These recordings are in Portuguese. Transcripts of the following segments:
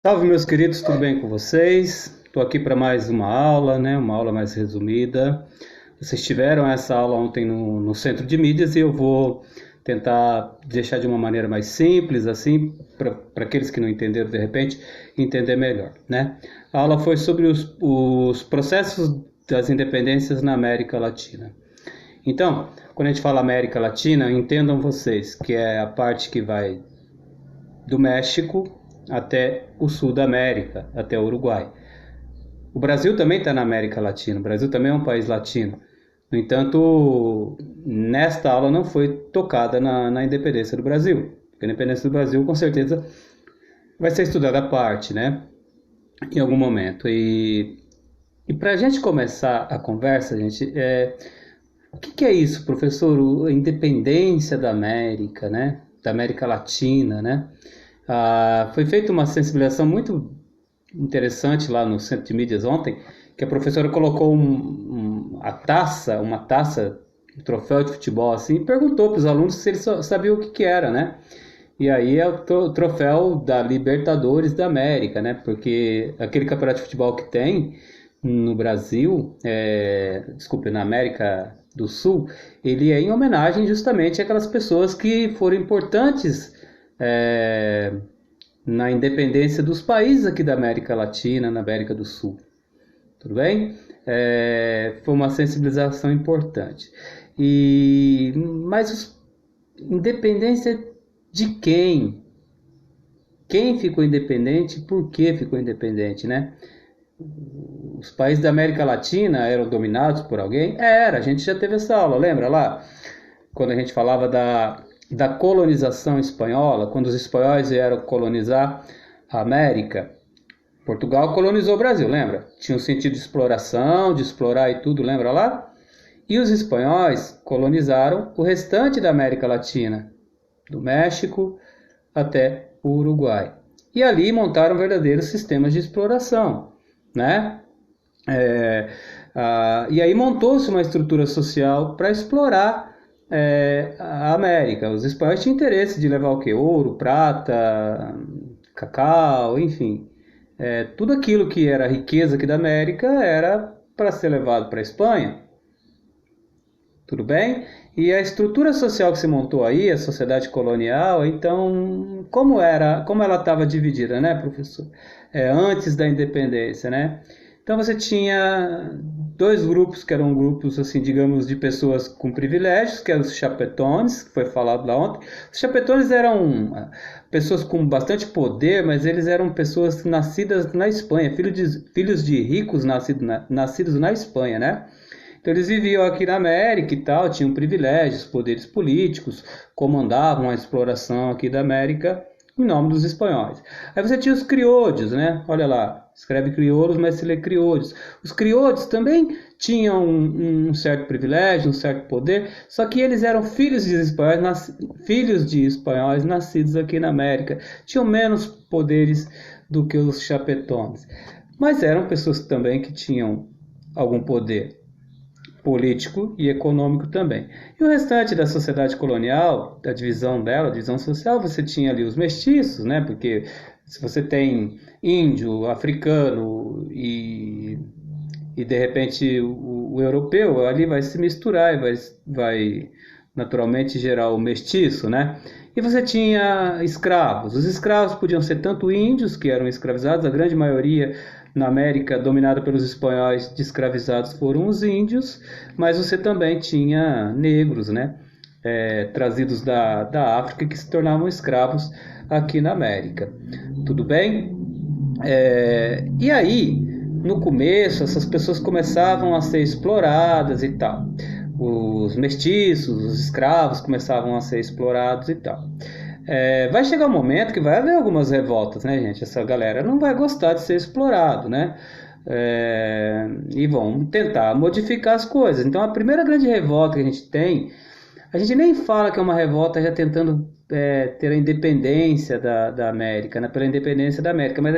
Salve, meus queridos, tudo bem com vocês? Estou aqui para mais uma aula, né? Uma aula mais resumida. Vocês tiveram essa aula ontem no Centro de Mídias e eu vou tentar deixar de uma maneira mais simples, assim, para aqueles que não entenderam de repente, entender melhor, né? A aula foi sobre os processos das independências na América Latina. Então, quando a gente fala América Latina, entendam vocês que é a parte que vai do México até o sul da América, até o Uruguai. O Brasil também está na América Latina, o Brasil também é um país latino. No entanto, nesta aula não foi tocada na independência do Brasil. Porque a independência do Brasil, com certeza, vai ser estudada à parte, né? Em algum momento. E para a gente começar a conversa, gente, o que é isso, professor? A independência da América, né? Da América Latina, né? Foi feita uma sensibilização muito interessante lá no Centro de Mídias ontem, que a professora colocou uma taça, um troféu de futebol assim, e perguntou para os alunos se eles sabiam o que era, né? E aí é o troféu da Libertadores da América, né? Porque aquele campeonato de futebol que tem no Brasil, na América do Sul, ele é em homenagem justamente àquelas pessoas que foram importantes na independência dos países aqui da América Latina, na América do Sul. Tudo bem? Foi uma sensibilização importante. Mas independência de quem? Quem ficou independente e por que ficou independente, né? Os países da América Latina eram dominados por alguém? A gente já teve essa aula, lembra lá? Quando a gente falava da colonização espanhola, quando os espanhóis vieram colonizar a América, Portugal colonizou o Brasil, lembra? Tinha um sentido de exploração, de explorar e tudo, lembra lá? E os espanhóis colonizaram o restante da América Latina, do México até o Uruguai. E ali montaram verdadeiros sistemas de exploração, né? E aí montou-se uma estrutura social para explorar a América. Os espanhóis tinham interesse de levar o quê? Ouro, prata, cacau, enfim. Tudo aquilo que era riqueza aqui da América era para ser levado para a Espanha. Tudo bem? E a estrutura social que se montou aí, a sociedade colonial, então, como ela estava dividida, né, professor? Antes da independência, né? Então você tinha dois grupos que eram grupos, assim, digamos, de pessoas com privilégios, que eram os chapetones, que foi falado lá ontem. Os chapetones eram pessoas com bastante poder, mas eles eram pessoas nascidas na Espanha, filhos de ricos nascidos na Espanha, né? Então eles viviam aqui na América e tal, tinham privilégios, poderes políticos, comandavam a exploração aqui da América em nome dos espanhóis. Aí você tinha os criolhos, né? Olha lá, escreve crioulos, mas se lê criolhos. Os criolhos também tinham um certo privilégio, um certo poder, só que eles eram filhos de espanhóis nascidos aqui na América. Tinham menos poderes do que os chapetones. Mas eram pessoas também que tinham algum poder político e econômico também. E o restante da sociedade colonial, a divisão dela, a divisão social, você tinha ali os mestiços, né? Porque se você tem índio, africano e de repente o europeu, ali vai se misturar e vai naturalmente gerar o mestiço, né? E você tinha escravos. Os escravos podiam ser tanto índios, que eram escravizados, a grande maioria na América dominada pelos espanhóis de escravizados foram os índios, mas você também tinha negros, né? Trazidos da África que se tornavam escravos aqui na América. Tudo bem? E aí, no começo, essas pessoas começavam a ser exploradas e tal. Os mestiços, os escravos começavam a ser explorados e tal. Vai chegar um momento que vai haver algumas revoltas, né, gente? Essa galera não vai gostar de ser explorado, né? E vão tentar modificar as coisas. Então, a primeira grande revolta que a gente tem, a gente nem fala que é uma revolta já tentando ter a independência da América, né? Pela independência da América, mas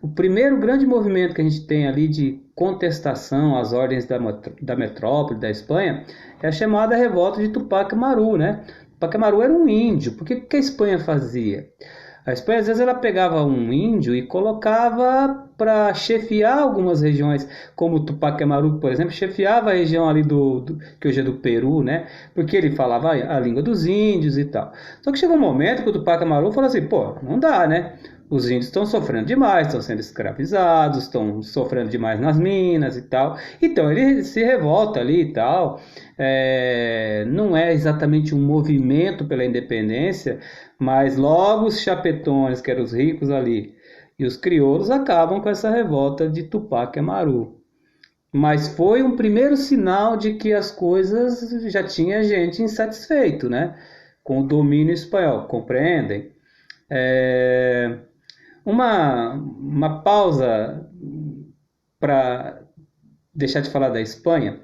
o primeiro grande movimento que a gente tem ali de contestação às ordens da metrópole, da Espanha, é a chamada revolta de Tupac Amaru, né? Tupac Amaru era um índio. Por que a Espanha fazia? A Espanha, às vezes, ela pegava um índio e colocava para chefiar algumas regiões, como Tupac Amaru, por exemplo, chefiava a região ali que hoje é do Peru, né? Porque ele falava a língua dos índios e tal. Só que chegou um momento que o Tupac Amaru falou assim, pô, não dá, né? Os índios estão sofrendo demais, estão sendo escravizados, estão sofrendo demais nas minas e tal. Então ele se revolta ali e tal. Não é exatamente um movimento pela independência, mas logo os chapetones, que eram os ricos ali, e os crioulos acabam com essa revolta de Tupac Amaru. Mas foi um primeiro sinal de que as coisas já tinha gente insatisfeito, né? Com o domínio espanhol, compreendem? É, uma pausa para deixar de falar da Espanha.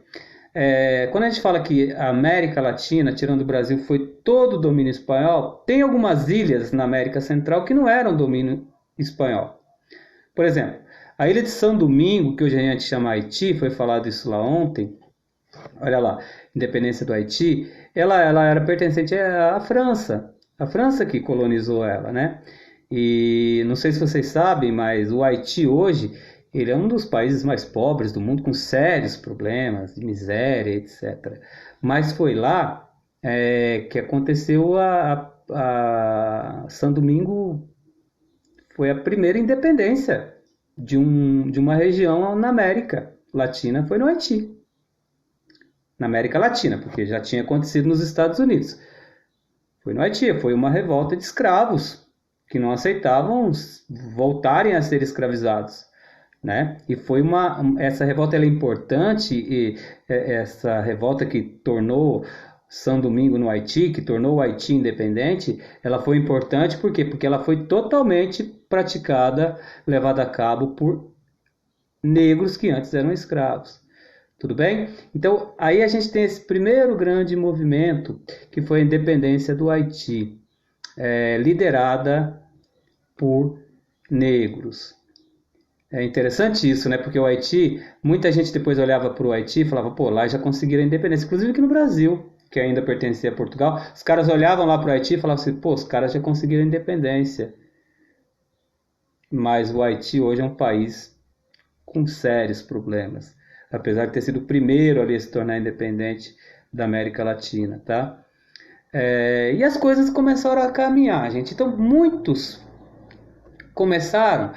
Quando a gente fala que a América Latina, tirando o Brasil, foi todo domínio espanhol, tem algumas ilhas na América Central que não eram domínio espanhol. Por exemplo, a ilha de São Domingo, que hoje a gente chama Haiti, foi falado isso lá ontem, olha lá, independência do Haiti, ela era pertencente à França, a França que colonizou ela, né? E não sei se vocês sabem, mas o Haiti hoje, ele é um dos países mais pobres do mundo, com sérios problemas de miséria, etc. Mas foi lá que aconteceu a São Domingo, foi a primeira independência de uma região na América Latina, foi no Haiti. Na América Latina, porque já tinha acontecido nos Estados Unidos. Foi no Haiti, foi uma revolta de escravos que não aceitavam voltarem a ser escravizados, né? E foi essa revolta ela é importante, e essa revolta que tornou São Domingo no Haiti, que tornou o Haiti independente, ela foi importante por quê? Porque ela foi totalmente praticada, levada a cabo por negros que antes eram escravos. Tudo bem? Então, aí a gente tem esse primeiro grande movimento, que foi a independência do Haiti, liderada por negros. É interessante isso, né? Porque o Haiti, muita gente depois olhava para o Haiti e falava, pô, lá já conseguiram a independência. Inclusive aqui no Brasil, que ainda pertencia a Portugal, os caras olhavam lá para o Haiti e falavam assim, pô, os caras já conseguiram a independência. Mas o Haiti hoje é um país com sérios problemas, apesar de ter sido o primeiro ali a se tornar independente da América Latina, tá? E as coisas começaram a caminhar, gente. Então, muitos começaram,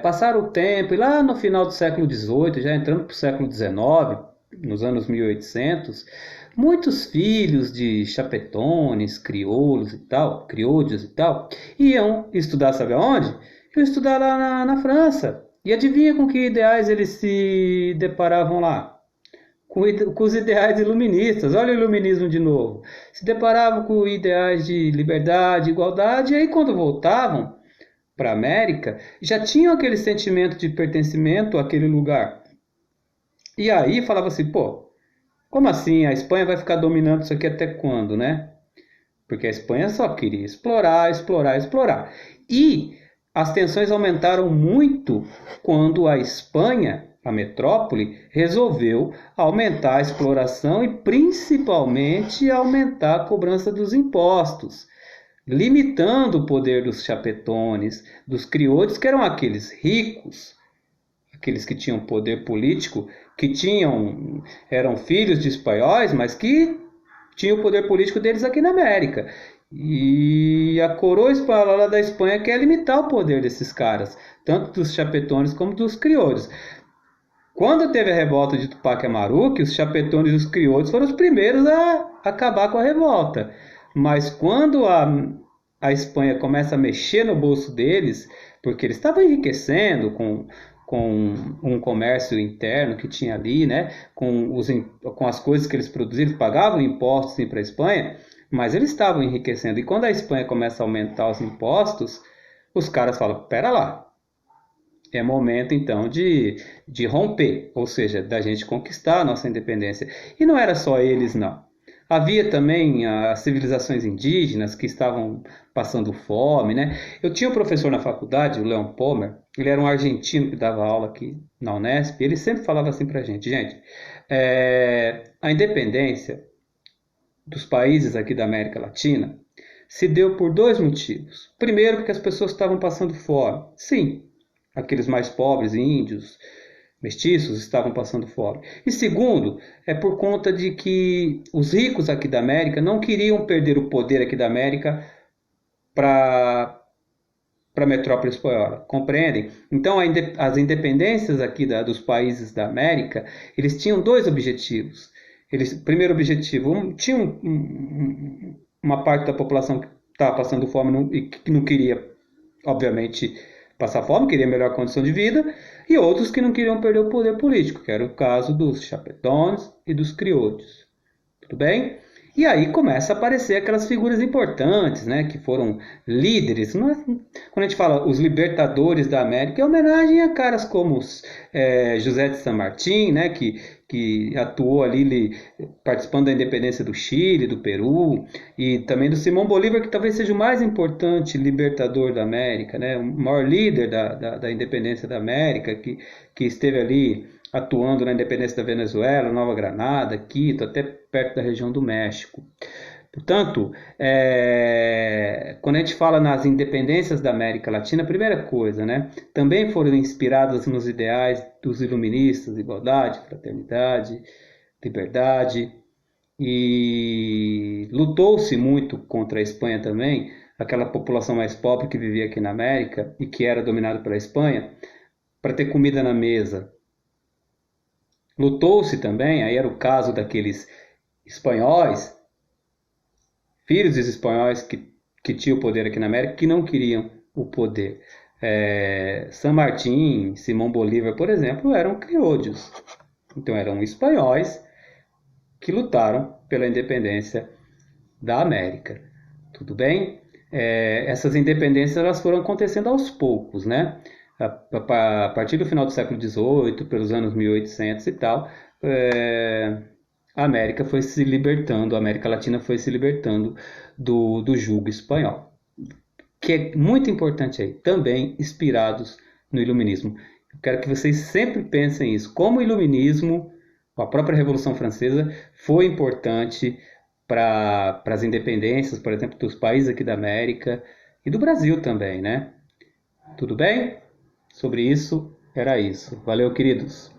passaram o tempo, e lá no final do século XVIII, já entrando para o século XIX, nos anos 1800, muitos filhos de chapetones, crioulos e tal, crioudios e tal, iam estudar, sabe aonde? Iam estudar lá na França. E adivinha com que ideais eles se deparavam lá? Com os ideais iluministas. Olha o iluminismo de novo. Se deparavam com ideais de liberdade, igualdade, e aí quando voltavam para a América, já tinham aquele sentimento de pertencimento àquele lugar. E aí falava assim, pô, como assim? A Espanha vai ficar dominando isso aqui até quando, né? Porque a Espanha só queria explorar, explorar, explorar. E as tensões aumentaram muito quando a Espanha, a metrópole, resolveu aumentar a exploração e principalmente aumentar a cobrança dos impostos, limitando o poder dos chapetones, dos crioulos, que eram aqueles ricos, aqueles que tinham poder político, que eram filhos de espanhóis, mas que tinham o poder político deles aqui na América. E a coroa espanhola da Espanha quer limitar o poder desses caras, tanto dos chapetones como dos crioulos. Quando teve a revolta de Tupac Amaru, que os chapetones e os crioulos foram os primeiros a acabar com a revolta. Mas quando a Espanha começa a mexer no bolso deles, porque eles estavam enriquecendo com um comércio interno que tinha ali, né? com as coisas que eles produziram, eles pagavam impostos para a Espanha, mas eles estavam enriquecendo. E quando a Espanha começa a aumentar os impostos, os caras falam, pera lá, é momento então de romper, ou seja, da gente conquistar a nossa independência. E não era só eles, não. Havia também as civilizações indígenas que estavam passando fome, né? Eu tinha um professor na faculdade, o Leon Palmer, ele era um argentino que dava aula aqui na Unesp, e ele sempre falava assim pra gente, a independência dos países aqui da América Latina se deu por dois motivos. Primeiro, porque as pessoas estavam passando fome. Sim, aqueles mais pobres, índios, mestiços, estavam passando fome. E segundo, é por conta de que os ricos aqui da América não queriam perder o poder aqui da América para a metrópole espanhola, compreendem? Então, as independências aqui dos países da América, eles tinham dois objetivos. Primeiro objetivo, tinha uma parte da população que estava passando fome e que não queria, obviamente, passar fome, queria melhor condição de vida, e outros que não queriam perder o poder político, que era o caso dos chapetões e dos crioulos. Tudo bem? E aí começa a aparecer aquelas figuras importantes, né, que foram líderes. Não é, quando a gente fala os libertadores da América, é homenagem a caras como José de San Martín, né, que atuou ali participando da independência do Chile, do Peru, e também do Simão Bolívar, que talvez seja o mais importante libertador da América, né, o maior líder da independência da América, que esteve ali atuando na independência da Venezuela, Nova Granada, Quito, até perto da região do México. Portanto, quando a gente fala nas independências da América Latina, a primeira coisa, né, também foram inspiradas nos ideais dos iluministas, igualdade, fraternidade, liberdade, e lutou-se muito contra a Espanha também, aquela população mais pobre que vivia aqui na América e que era dominada pela Espanha, para ter comida na mesa. Lutou-se também, aí era o caso daqueles espanhóis, filhos dos espanhóis que tinham o poder aqui na América, que não queriam o poder. San Martín, Simão Bolívar, por exemplo, eram crioulos. Então eram espanhóis que lutaram pela independência da América. Tudo bem? Essas independências elas foram acontecendo aos poucos, né? A partir do final do século XVIII, pelos anos 1800 e tal, a América foi se libertando, a América Latina foi se libertando do jugo espanhol. Que é muito importante aí, também inspirados no iluminismo. Eu quero que vocês sempre pensem isso, como o iluminismo, a própria Revolução Francesa, foi importante para as independências, por exemplo, dos países aqui da América e do Brasil também, né? Tudo bem? Sobre isso, era isso. Valeu, queridos!